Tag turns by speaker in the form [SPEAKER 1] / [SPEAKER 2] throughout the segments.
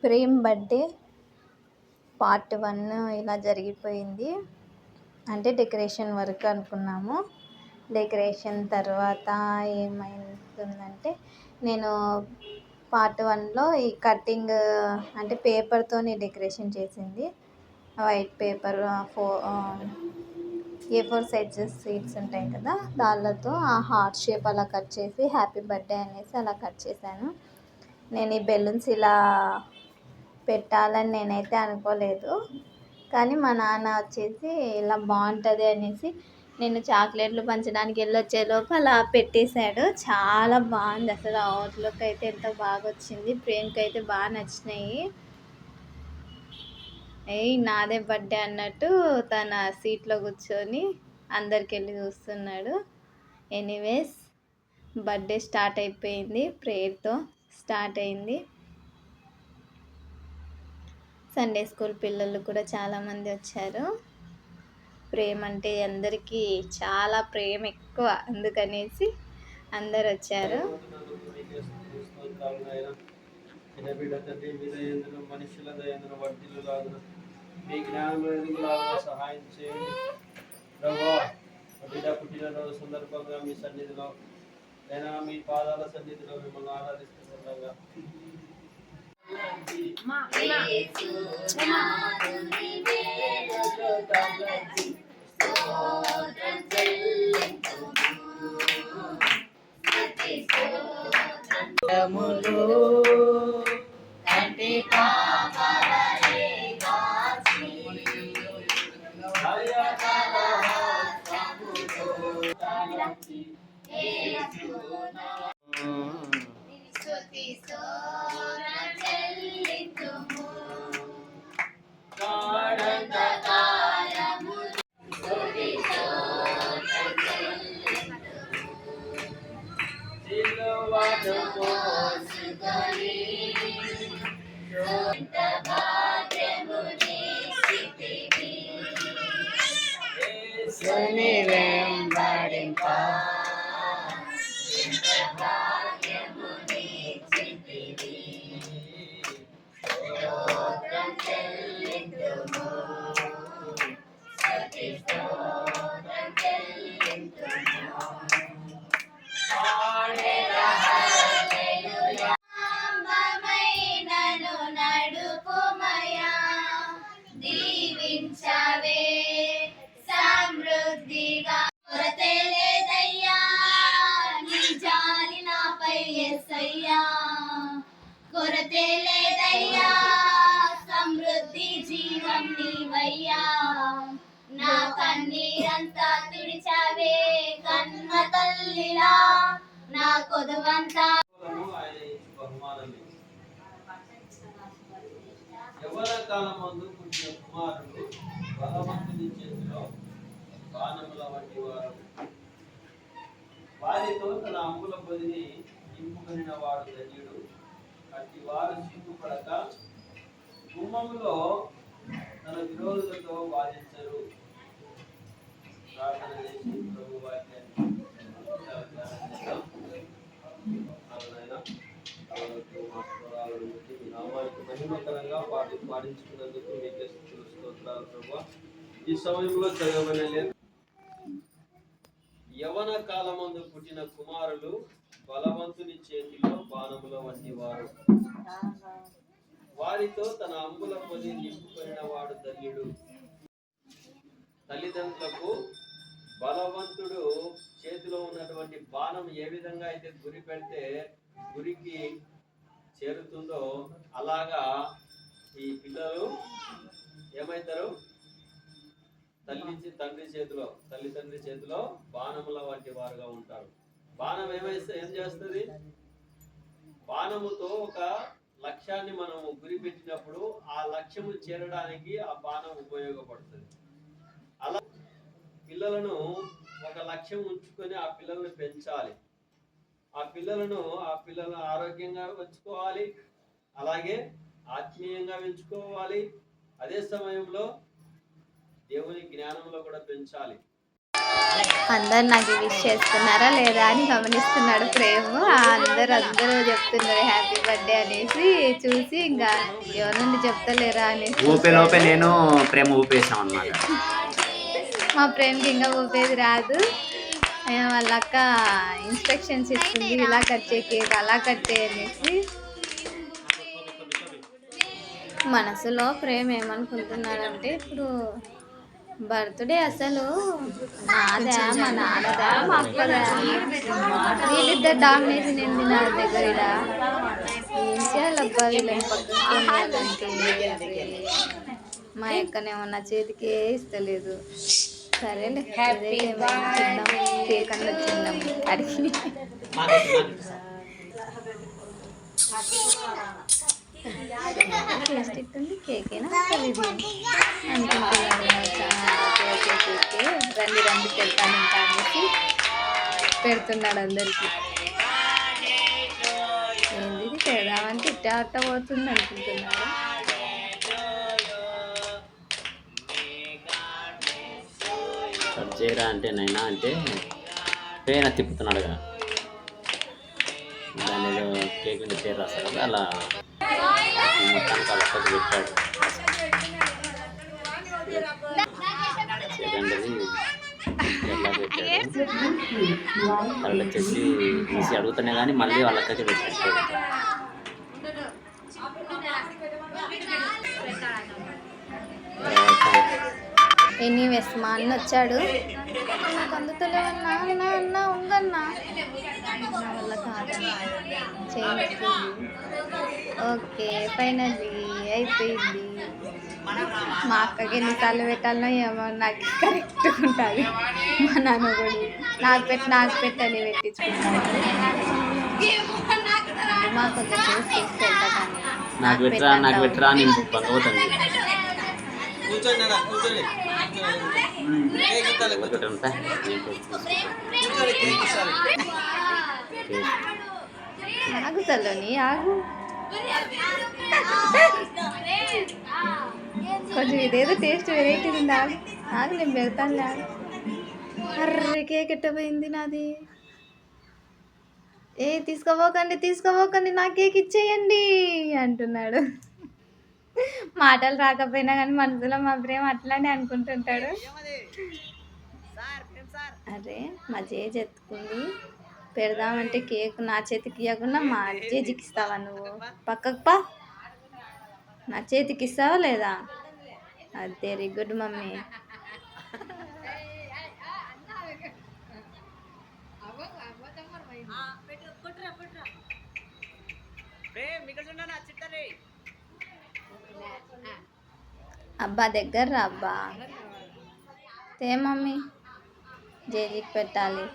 [SPEAKER 1] Prem birthday part 1 ఇలా జరిగిపోయింది. అంటే డెకరేషన్ వర్క్ అనుకున్నాము. డెకరేషన్ తర్వాత ఏమైతుందంటే నేను పార్ట్ 1లో ఈ కటింగ్ అంటే పేపర్తోని డెకరేషన్ చేసింది. White paper A4 sizes sheets ఉంటాయి కదా, దాళ్ళతో ఆ హార్ట్ షేప్ అలా కట్ చేసి హ్యాపీ బర్త్డే అనేసి అలా కట్ చేశాను. నేను ఈ బెలూన్స్ ఇలా పెట్టాలని నేనైతే అనుకోలేదు, కానీ మా నాన్న వచ్చేసి ఇలా బాగుంటుంది అనేసి నేను చాక్లెట్లు పంచడానికి వెళ్ళొచ్చే లోపు అలా పెట్టేశాడు. చాలా బాగుంది అసలు. అవుట్లుక్ అయితే ఎంత బాగా వచ్చింది. ప్రేమ్కి అయితే బాగా నచ్చినాయి. నాదే బర్త్డే అన్నట్టు తన సీట్లో కూర్చొని అందరికి వెళ్ళి చూస్తున్నాడు. ఎనీవేస్ బర్త్డే స్టార్ట్ అయిపోయింది. ప్రేయర్తో స్టార్ట్ అయింది. సండే స్కూల్ పిల్లలు కూడా చాలామంది వచ్చారు. ప్రేమ అంటే అందరికీ చాలా ప్రేమ ఎక్కువ, అందుకనేసి అందరు వచ్చారు.
[SPEAKER 2] మీ జ్ఞానంలో ఎదుగులాగా సహాయం చేయండి ప్రభువా. బిడ్డ పుట్టినరోజు సందర్భంగా మీ సన్నిధిలో నేను మీ పాదాల సన్నిధిలో మిమ్మల్ని ఆరాధిస్తుండగా
[SPEAKER 1] సమృద్ధిగా కొరతే లేదయ్యా, నీ జాలి నాపై యేసయ్యా. కొరతే లేదయ్యా, సమృద్ధి జీవం నీవయ్యా. నా కన్నీరంతా తుడిచావే కన్న తల్లిలా, నా కొదువంతా
[SPEAKER 2] యవ్వన కాలం ముందు పుట్టిన కుమారుడు బలవంతుని చేతిలో బాణముల వంటి వారు. వారితో తన అంబుల పొదిని నింపుకొనిన వాడు ధన్యుడు. అట్టి వారు సిగ్గుపడక గుమ్మములో తన విరోధులతో వాదించరు. ప్రార్థన చేసి ప్రభు వాక్యాన్ని నామానికి మహిమకరంగా పాటించుకున్నందుకు మీకే స్తోత్రాలు ప్రభువా. ఈ సమయంలో చదవబడే యవన కాలమందు పుట్టిన కుమారులు బలవంతుని చేతిలో బాణముల వంటి వారు. వారితో తన అంబుల పొది నింపుకొనిన వాడు ధన్యుడు. తల్లిదండ్రులకు బలవంతుడు చేతిలో ఉన్నటువంటి బాణం ఏ విధంగా అయితే గురి పెడితే గురికి చేరుతుందో, అలాగా ఈ పిల్లలు ఏమవుతారు? తల్లి తండ్రి చేతిలో బాణముల వంటి వారుగా ఉంటారు. బాణం ఏం చేస్తుంది? బాణముతో ఒక లక్ష్యాన్ని మనము గురి పెట్టినప్పుడు ఆ లక్ష్యము చేరడానికి ఆ బాణం ఉపయోగపడుతుంది. అలా పిల్లలను ఒక లక్ష్యం ఉంచుకొని ఆ పిల్లలను పెంచాలి. ఆ పిల్లలను ఆరోగ్యంగా పెంచుకోవాలి, అలాగే ఆత్మీయంగా పెంచుకోవాలి. అదే సమయంలో దేవుని జ్ఞానంలో కూడా పెంచాలి.
[SPEAKER 1] అందరు నాకు విష్ చేస్తున్నారా లేదా అని గమనిస్తున్నాడు ప్రేమ్. అందరూ చెప్తున్నారు హ్యాపీ బర్త్డే అనేసి. చూసి ఇంకా ఎవరి చెప్తలేరా అనేసి
[SPEAKER 3] ఊపే లోపే నేను ప్రేమ ఊపేసాం అన్నమాట.
[SPEAKER 1] మా ఫ్రెండ్కి ఇంకా ఊపేది రాదు. వాళ్ళ అక్క ఇన్స్ట్రక్షన్స్ ఇస్తుంది, ఇలా కట్ చేయి కేక్, అలా కట్ చేయనేసి. మనసులో ప్రేమ ఏమనుకుంటున్నాడంటే ఇప్పుడు బర్త్డే అసలు నాదా, మా నాన్నదా, మా అక్కదా, వీళ్ళిద్దరు డామినేషన్ ఏంది నా దగ్గర. ఏం చేయాలబ్బా వీళ్ళని పక్కన. మా అక్కనేమన్నా చేతికే ఇస్తలేదు. సరేలే చిన్నాం కేక్ అన్న చిన్నాం అడిగి ప్లాస్టిక్ ఉంది కేకేనా అసలు ఇది అనుకుంటున్నాను. రండి రండి పెడతాను ఇంకా అనేసి పెడుతున్నాడు అందరికి. ఏంది ఇది పెడదామంటే ఇట్ట అట్ట పోతుంది అనుకుంటున్నాడు.
[SPEAKER 3] కట్ చేయరా అంటే నైనా అంటే పేన తిప్పుతున్నాడు కదా, దాని ఏదో కేక్ మీద పేరు రాస్తారు కదా, అలా మొత్తానికి అలక్కకి పెట్టాడు. సెకండ్ది ఎలా పెట్టాడు, వాళ్ళు వచ్చేసి తీసి అడుగుతానే కానీ మళ్ళీ వాళ్ళక్కకి పెట్టాడు.
[SPEAKER 1] ఎనీవేస్ మా అన్న వచ్చాడు. నాకు అందుతలేవన్నా అన్న అన్న ఉందన్నా, నా వల్ల కాదన్నా చేయించుకుంది. ఓకే ఫైనల్లీ అయిపోయింది. మా అక్కకి ఎన్నిసార్లు పెట్టాలనో ఏమో నాకు కరెక్ట్గా ఉంటుంది. మా నాన్న కూడా నాకు పెట్టని పెట్టించుకుంటాను. మా కొంచెం చూసి పెడతా కానీ
[SPEAKER 3] నాకు పెట్టరా నేను పక్కవుతుంది.
[SPEAKER 1] ఆగు తల్లోని ఆగు, కొంచెం ఇదేదో టేస్ట్ వెరైటీ ఉంది. ఆగు ఆగు నేను పెడతాను. ఆగు. అర్రే కేక్ ఎట్టపోయింది నాది. తీసుకోపోకండి నా కేక్ ఇచ్చేయండి అంటున్నాడు. మాటలు రాకపోయినా కానీ మనసులో మా ప్రేమ అట్లానే అనుకుంటుంటాడు. అరే మా జేజి ఎత్తుకుంది, పెడదామంటే కేక్ నా చేతికి ఇవ్వకుండా మా జేజికి ఇస్తావా నువ్వు? పక్కకు పా, నా చేతికి ఇస్తావా లేదా? అది వెరీ గుడ్ మమ్మీ. అబ్బా దగ్గర రా అబ్బా. తే మమ్మీ జేజీకి పెట్టాలి.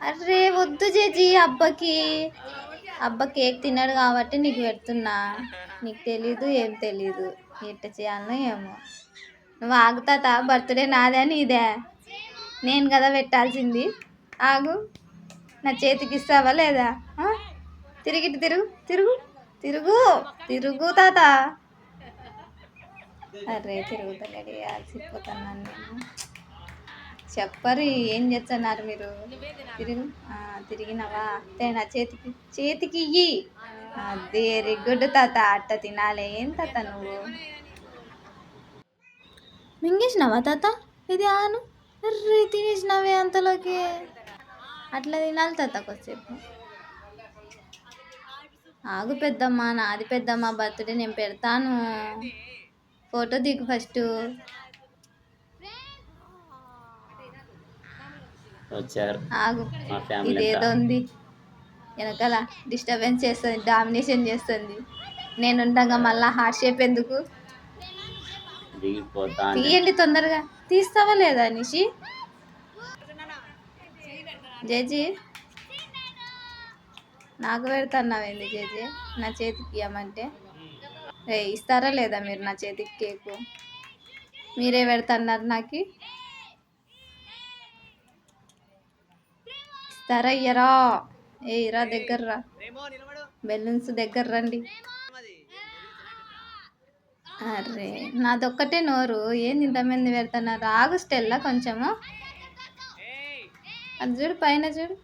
[SPEAKER 1] అర్రే వద్దు జేజీ, అబ్బా కేక్ తిన్నాడు కాబట్టి నీకు పెడుతున్నా. నీకు తెలీదు ఏం తెలీదు, ఎట్ట చేయాలనో ఏమో. నువ్వు ఆగుతా, బర్త్డే నాదే అని ఇదే నేను కదా పెట్టాల్సింది. ఆగు, నా చేతికి ఇస్తావా లేదా? తిరిగిట్టు తిరుగు తిరుగు తిరుగు తిరుగు తాత. అరే తిరుగుతలేడు, అలసిపోతున్నాను నేను. చెప్పరు ఏం చేస్తున్నారు మీరు? తిరిగినవా? నా చేతికి ఇయ్యి. అది వెరీ గుడ్ తాత, అట్ట తినాలి. ఏం తాత నువ్వు మింగేసినావా తాత? ఇది ఆను. అర్రే తినేసినావే అంతలోకి. అట్లా తినాలి తాత కొద్దిసేపు. ఆగు పెద్దమ్మ, నాది పెద్దమ్మ బర్త్డే, నేను పెడతాను. ఫోటో దిగు ఫస్ట్. ఆగు, ఇదేదో ఉంది వెనకాల, డిస్టర్బెన్స్ చేస్తుంది, డామినేషన్ చేస్తుంది. నేను ఉండగా మళ్ళీ హార్ట్ షేప్ ఎందుకు? తీయండి తొందరగా. తీస్తావా లేదా నిషి? జేజీ నాకు పెడతాన్నావేంది జేజీ? నా చేతికి ఇవ్వమంటే ఇస్తారా లేదా మీరు? నా చేతికి కేకు మీరే పెడతన్నారు. నాకు ఇస్తారా ఇయ్యరా? ఇరా దగ్గర రా, బెలూన్స్ దగ్గర రండి. అరే నాదొక్కటే నోరు, ఏంది ఇంతమంది పెడుతున్నారు? ఆగు స్టెల్లా కొంచెము. అది చూడు పైన చూడు.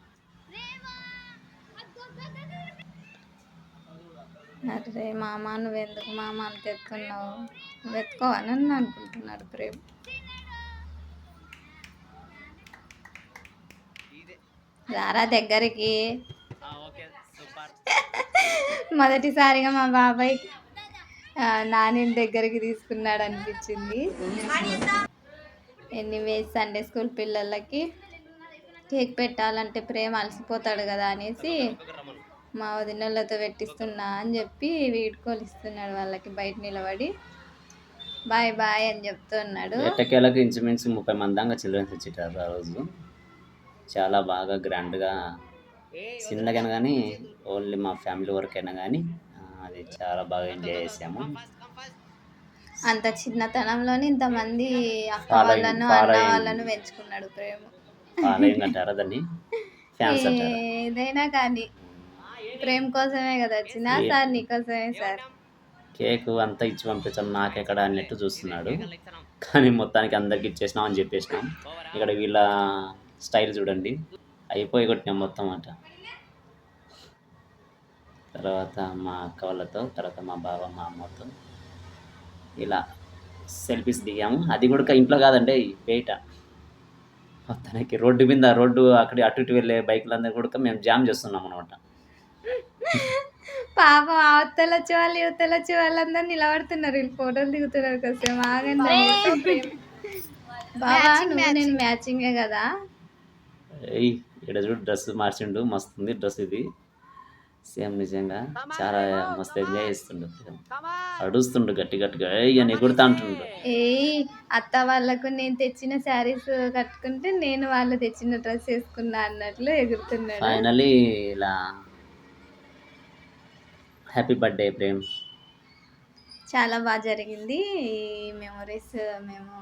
[SPEAKER 1] అరే మామ నువ్వెందుకు మామ అంత ఎత్తున్నావు, నువ్వు ఎత్తుకోవాలని అనుకుంటున్నాడు ప్రేమ్. రారా దగ్గరికి. మొదటిసారిగా మా బాబాయ్ నాని దగ్గరికి తీసుకున్నాడు అనిపించింది. ఎనీవేస్ సండే స్కూల్ పిల్లలకి కేక్ పెట్టాలంటే ప్రేమ అలసిపోతాడు కదా అనేసి మా వదినలతో పెట్టిస్తున్నా అని చెప్పి వీడ్కోలు ఇస్తున్నాడు వాళ్ళకి బయట నిలబడి. బాయ్ బాయ్ అని చెప్తున్నాడు.
[SPEAKER 3] ఎట్టకేలకు ఇంచుమించు 30 మంది దాకా చిల్డ్రన్స్ వచ్చేటారు ఆ రోజు. చాలా బాగా గ్రాండ్గా, చిన్నగా కానీ ఓన్లీ మా ఫ్యామిలీ వరకు అయినా కానీ అది చాలా బాగా ఎంజాయ్ చేసాము.
[SPEAKER 1] అంత చిన్నతనంలోనే ఇంతమంది అక్క వాళ్ళను అన్న వాళ్ళను పెంచుకున్నాడు ప్రేమ.
[SPEAKER 3] ఫాలోయింగ్ అంటారా దాన్ని, ఫ్యాన్స్ అంటారా?
[SPEAKER 1] ఏదైనా కానీ ప్రేమ కోసమే కదా వచ్చినా. సార్ నీకోసమే సార్.
[SPEAKER 3] కేక్ అంతా ఇచ్చి పంపించాం, నాకెక్కడ అన్నట్టు చూస్తున్నాడు. కానీ మొత్తానికి అందరికి ఇచ్చేసినాం అని చెప్పేసినాం. ఇక్కడ వీళ్ళ స్టైల్ చూడండి, అయిపోయి కొట్టినాం మొత్తం అంట. తర్వాత మా అక్క వాళ్ళతో, తర్వాత మా బావ మా అమ్మతో ఇలా సెల్ఫీస్ దిగాము. అది కూడా ఇంట్లో కాదండి, బయట మొత్తానికి రోడ్డు మీద, రోడ్డు అక్కడ అటు ఇటు వెళ్ళే బైకులందరూ కూడా మేము జామ్ చేస్తున్నాం అనమాట.
[SPEAKER 1] పాపం అవతల వచ్చే వాళ్ళు యువతల వచ్చే వాళ్ళందరూ నిలబడుతున్నారు, వీళ్ళు ఫోటోలు దిగుతున్నారు. కొంచెం ఆగండి బాబా, నువ్వు నేను మ్యాచింగే కదా.
[SPEAKER 3] ఇక్కడ చూడు డ్రెస్ మార్చిండు, మస్తుంది డ్రెస్ ఇది. సేమ్ నిజంగా చాలా మస్తు ఎంజాయ్ చేస్తుండు, అడుస్తుండు గట్టి గట్టిగా అని ఎగురుతా అంటుండు.
[SPEAKER 1] అత్త వాళ్ళకు నేను తెచ్చిన శారీస్ కట్టుకుంటే నేను వాళ్ళు తెచ్చిన డ్రెస్ వేసుకున్నా అన్నట్లు ఎగురుతున్నాడు.
[SPEAKER 3] ఫైనలీ ఇలా హ్యాపీ బర్త్డే ప్రేమ్.
[SPEAKER 1] చాలా బాగా జరిగింది. ఈ మెమొరీస్ మేము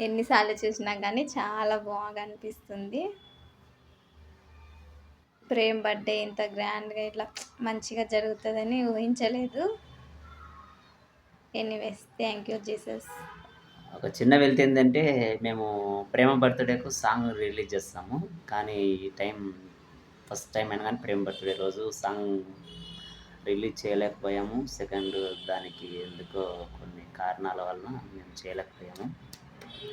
[SPEAKER 1] ఎన్నిసార్లు చూసినా కానీ చాలా బాగా అనిపిస్తుంది. ప్రేమ్ బర్త్డే ఇంత గ్రాండ్గా ఇట్లా మంచిగా జరుగుతుందని ఊహించలేదు. Anyways thank you Jesus.
[SPEAKER 3] ఒక చిన్న వెళ్తే ఏంటంటే, మేము ప్రేమ బర్త్డేకు సాంగ్ రిలీజ్ చేస్తాము, కానీ ఈ టైం ఫస్ట్ టైం అయినా కానీ ప్రేమ బర్త్డే రోజు సాంగ్ రిలీజ్ చేయలేకపోయాము. సెకండ్ దానికి ఎందుకో కొన్ని కారణాల వలన మేము చేయలేకపోయాము.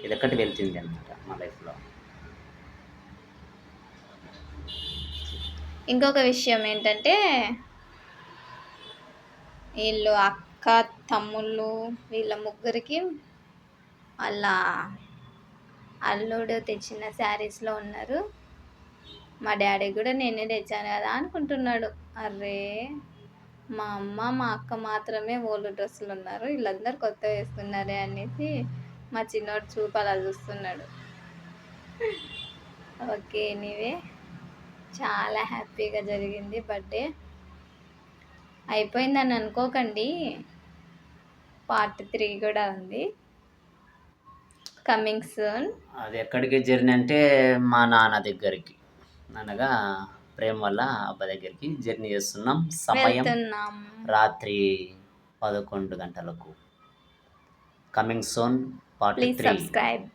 [SPEAKER 3] ఇదొక్కటి వెళ్తుంది అనమాట మా లైఫ్లో.
[SPEAKER 1] ఇంకొక విషయం ఏంటంటే, వీళ్ళు అక్క తమ్ముళ్ళు వీళ్ళ ముగ్గురికి వాళ్ళ అల్లుడు తెచ్చిన శారీస్లో ఉన్నారు. మా డాడీ కూడా నేనే తెచ్చాను కదా అనుకుంటున్నాడు. అరే మా అమ్మ మా అక్క మాత్రమే ఓల్డ్ డ్రెస్సులు ఉన్నారు, వీళ్ళందరూ కొత్త వేసుకున్నారే అనేసి మా చిన్నోడు చూపు అలా చూస్తున్నాడు. ఓకే ఎనీవే చాలా హ్యాపీగా జరిగింది బర్త్డే. అయిపోయిందని అనుకోకండి, పార్ట్ 3 కూడా ఉంది కమింగ్ సూన్.
[SPEAKER 3] అది ఎక్కడికి జర్నీ అంటే మా నాన్న దగ్గరికి, అనగా ప్రేమ వల్ల అబ్బా దగ్గరికి జర్నీ చేస్తున్నాం. సమయం రాత్రి 11 గంటలకు. Coming soon part 3.
[SPEAKER 1] Please subscribe.